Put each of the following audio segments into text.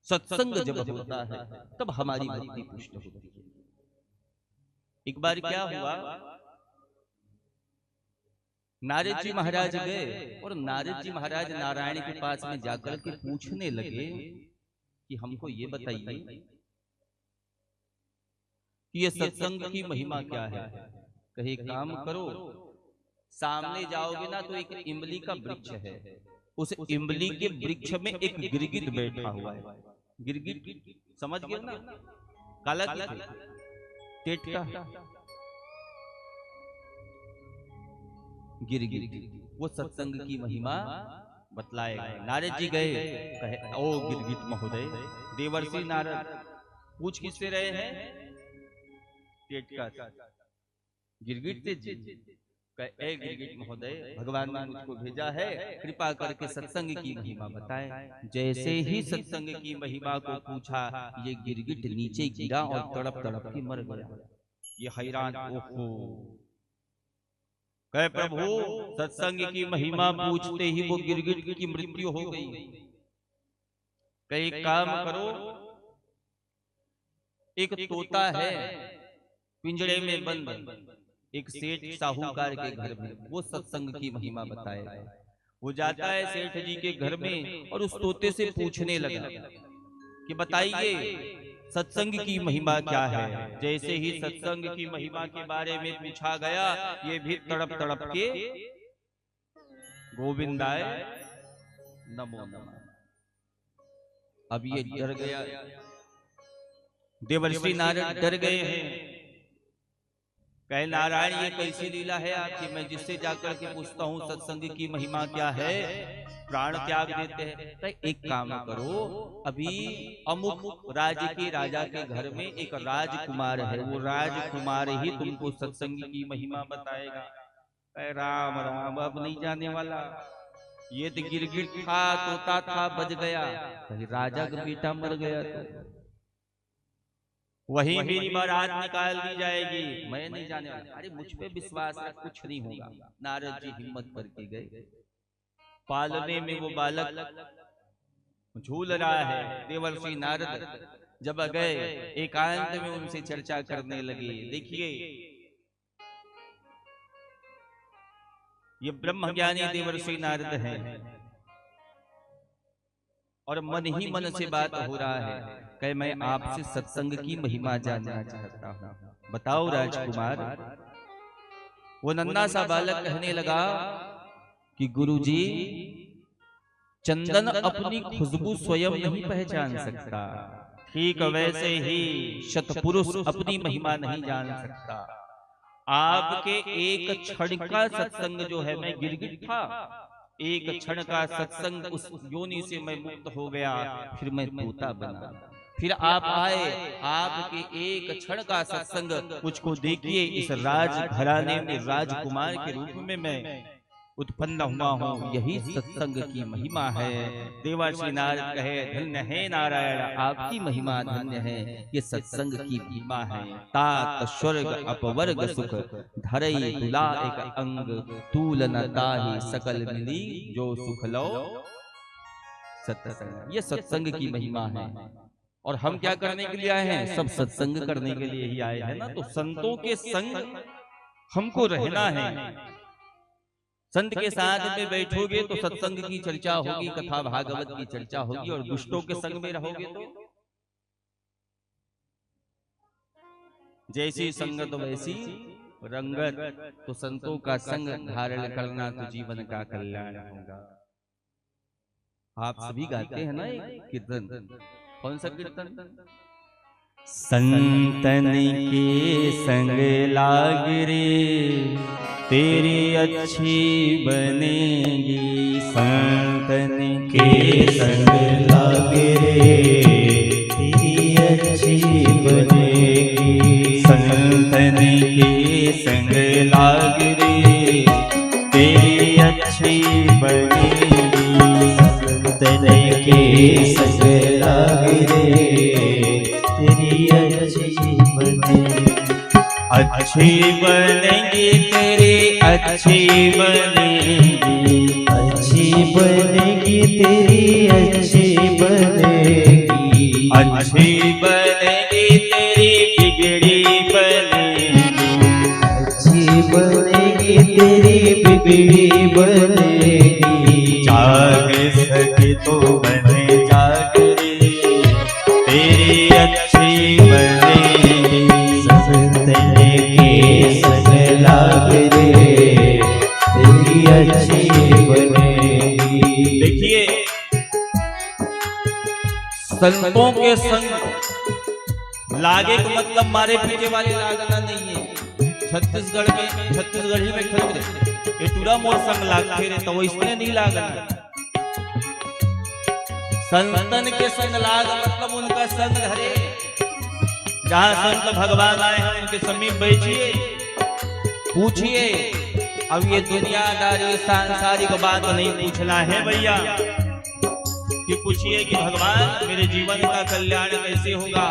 सत्संग जब होता है तब हमारी भक्ति पुष्ट होती है। एक बार क्या हुआ, नारद जी महाराज गए और नारद जी महाराज नारायण के पास में जाकर के पूछने लगे कि हमको ये बताइए कि ये सत्संग की महिमा क्या है। कहे काम करो, सामने जाओगे ना तो एक इमली का वृक्ष है, उस इमली के वृक्ष में एक गिरगिट बैठा हुआ है। गिरगिट समझ गए ना, काला टेट का गिरगिट, वो सत्संग की महिमा बतलाएगा। नारद जी गए, कहे ओ गिरगिट महोदय, देवर्षि नारद पूछ किससे रहे हैं, टेट का गिरगिट से। ए गिरगिट महोदय, भगवान ने मुझको भेजा है, कृपा करके सत्संग की महिमा बताए। जैसे ही सत्संग की महिमा को पूछा, ये गिरगिट नीचे गिरा और तड़प तड़प के मर गया। ये हैरान, ओहो, कहे प्रभु सत्संग की महिमा पूछते ही वो गिरगिट की मृत्यु हो गई। कहे काम करो, एक तोता है पिंजरे में बंद एक सेठ साहूकार के घर में, वो सत्संग की महिमा बताएगा। वो जाता है सेठ जी के घर में और उस तोते से पूछने लगा कि बताइए सत्संग की महिमा क्या है। जैसे ही सत्संग की महिमा के बारे में पूछा गया, ये भी तड़प तड़प के गोविंदाय नमो नमः। अब ये डर गया, देवर्षि नारद डर गए हैं। कहे नारायण, ये कैसी लीला है आपकी, मैं जिससे जाकर के पूछता हूँ सत्संग की महिमा क्या है, प्राण त्याग देते हैं। तो एक काम करो, अभी अमुक राज्य के राजा के घर में एक राजकुमार है, वो राजकुमार ही तुमको सत्संग की महिमा बताएगा। कहे राम राम, अब नहीं जाने वाला, ये तो गिरगिट था, तोता था, बज गया। कहीं राजा का बेटा मर गया तो वही मेरी बारात निकाल दी जाएगी, मैं नहीं जाने वाला। अरे मुझ पे विश्वास है, कुछ नहीं होगा। नारद जी हिम्मत करके गए, पालने में वो बालक झूल रहा है। देवर्षि नारद जब गए, एकांत में उनसे चर्चा करने लगे। देखिए ये ब्रह्मज्ञानी देवर्षि नारद हैं और मन ही मन से बात हो रहा है। कहे मैं आपसे सत्संग की महिमा जानना चाहता हूँ, बताओ राजकुमार। वो नन्हा सा बालक कहने लगा कि गुरुजी, चंदन अपनी खुशबू स्वयं नहीं पहचान सकता, ठीक वैसे ही शतपुरुष अपनी महिमा नहीं जान सकता। आपके एक क्षण का सत्संग जो है, मैं गिरगिट था, एक क्षण का सत्संग, उस योनि से मैं मुक्त हो गया, फिर मैं तोता बना, फिर आप आए, आपके एक क्षण का सत्संग मुझको देखिए, इस राज घराने में राजकुमार के रूप में मैं उत्पन्न हुआ हूँ, यही सत्संग की महिमा है। देवर्षि नारद कहे धन्य है नारायण, आपकी महिमा धन्य है, ये सत्संग की महिमा है। तात स्वर्ग अपवर्ग सुख धरई तुला एक अंग, तूल न ताहि सकल मिली जो सुख लो सत्संग। ये सत्संग की महिमा है। और हम क्या करने के लिए आए हैं? सब सत्संग करने के लिए ही आए हैं ना। तो संतों के संग हमको रहना है। संत के साथ में बैठोगे तो सत्संग की चर्चा होगी, कथा भागवत की चर्चा होगी, और दुष्टों के संग में रहोगे तो जैसी संगत वैसी रंगत। तो संतों का संग धारण करना तो जीवन का कल्याण होगा। आप सभी गाते हैं ना एक कीर्तन, कौन सा कीर्तन? संतन के संग लाग रे तेरी अच्छी बनेगी, संतन के संग लाग रे तेरी अच्छी बनेगी, संतन के संग लाग रे तेरी अच्छी बनेगी, संतन के संग लाग रे तेरी अच्छी बनेगी, अच्छी बनेगी तेरी अच्छी बनेगी, अच्छी बनेगी तेरी अच्छी बनेगी, अच्छी बनेगी तेरी बिगड़ी बनेगी, अच्छी बनेगी तेरी बिगड़ी बनेगी। जाग सके तो बने जाग रे, तेरी अच्छी बनेगी। संतने के संग लाग रे, तेरी अच्छी बनेगी। देखिए, संतों के संग लागे का मतलब मारे पीछे वाले लागना नहीं है। छत्तीसगढ़ी में ठग रे ये टूरा मोर संग लागते रे तो इसने नहीं लागना। संतन के संग लाग मतलब उनका संग धरे। जहाँ संत भगवान आए हैं उनके समीप बैठिए, पूछिए। अब ये दुनियादारी सांसारिक बात नहीं पूछना है भैया, कि पूछिए कि भगवान मेरे जीवन का कल्याण कैसे होगा,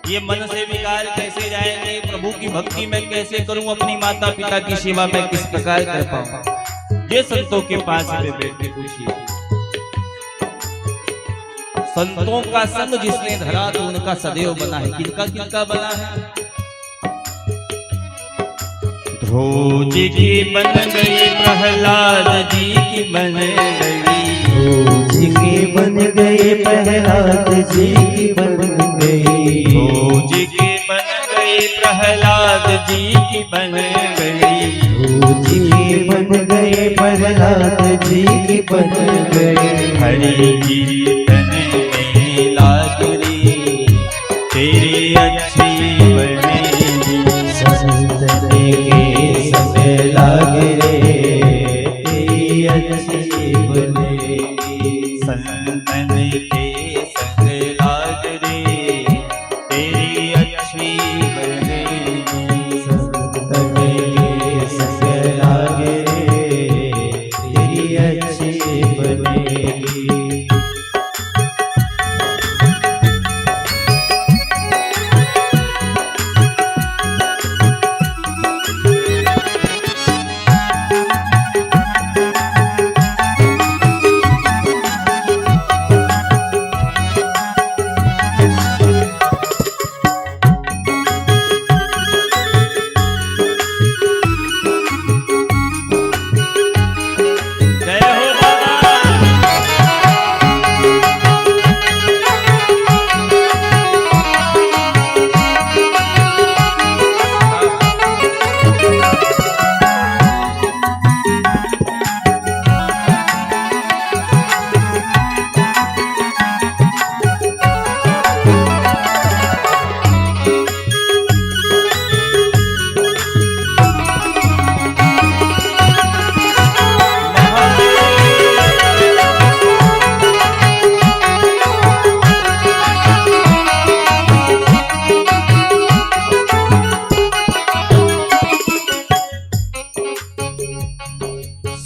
ये मन से विकार कैसे जाएंगे, प्रभु की भक्ति मैं कैसे करूं, अपनी माता पिता की सेवा में किस प्रकार कर पाऊं। ये संतों के पास में बैठ के पूछिए। संतों का संग जिसने धरा तो उनका सदैव बना है। किनका किनका बना है? ध्रुव जी की बन गई, प्रहलाद जी की बन गई, ध्रुव जी की बन गई, प्रहलाद जी की बन गई, ध्रुव जी की बन गई, प्रहलाद जी की बन गई, ध्रुव जी की बन गई, प्रहलाद जी की बन गई। हरि कीर्तन में लाग रे, तेरी अच्छी बनेगी। संतने के संग लाग रे, तेरी अच्छी बनेगी। संतन के संग लाग रे, तेरी अच्छी बनेगी। संतने के संग लाग रे, तेरी अच्छी बनेगी।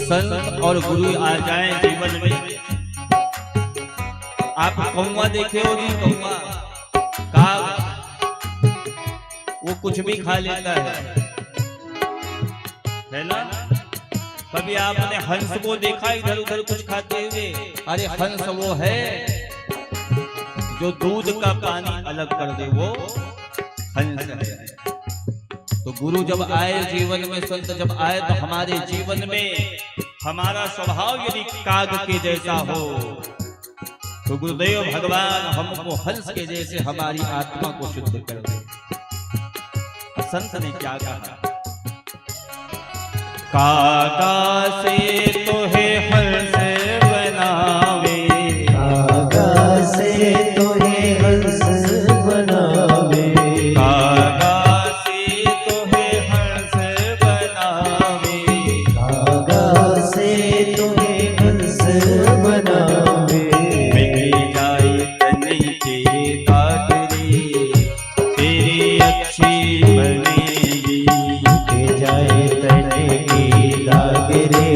संत और गुरु आ जाए जीवन में। आप कौवा देखे हो जी, कौवा काग, वो कुछ भी खा लेता है ना। कभी आपने हंस को देखा इधर उधर कुछ खाते हुए? अरे हंस वो है जो दूध का पानी अलग कर दे, वो हंस है। तो गुरु जब आए जीवन में, संत जब आए तो हमारे जीवन में हमारा स्वभाव यदि काग के जैसा हो तो गुरुदेव भगवान हमको हंस के जैसे हमारी आत्मा को शुद्ध कर दे। संत ने क्या कहा? कागा से तो है हंस बनावे, कागा से तो है हंस बनावे, कागा से तो है हंस बनावे, कागा से तो है हंस बनावे। मिल जाए तने के दाग रे, तेरी अच्छी बनेगी। मिल जाए तने की दाग रे,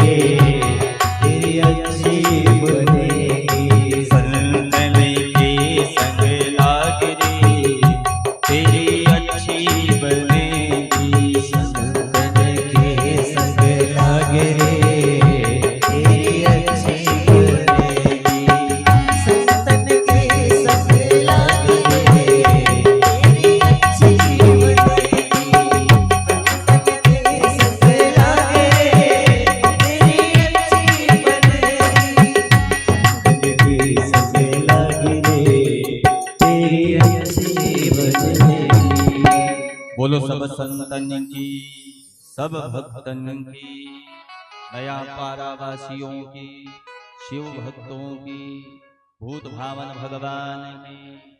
तेरी बोलो सब संतन की, सब भक्तन की, नया पारावासियों की, शिव भक्तों की, भूत भावन भगवान की।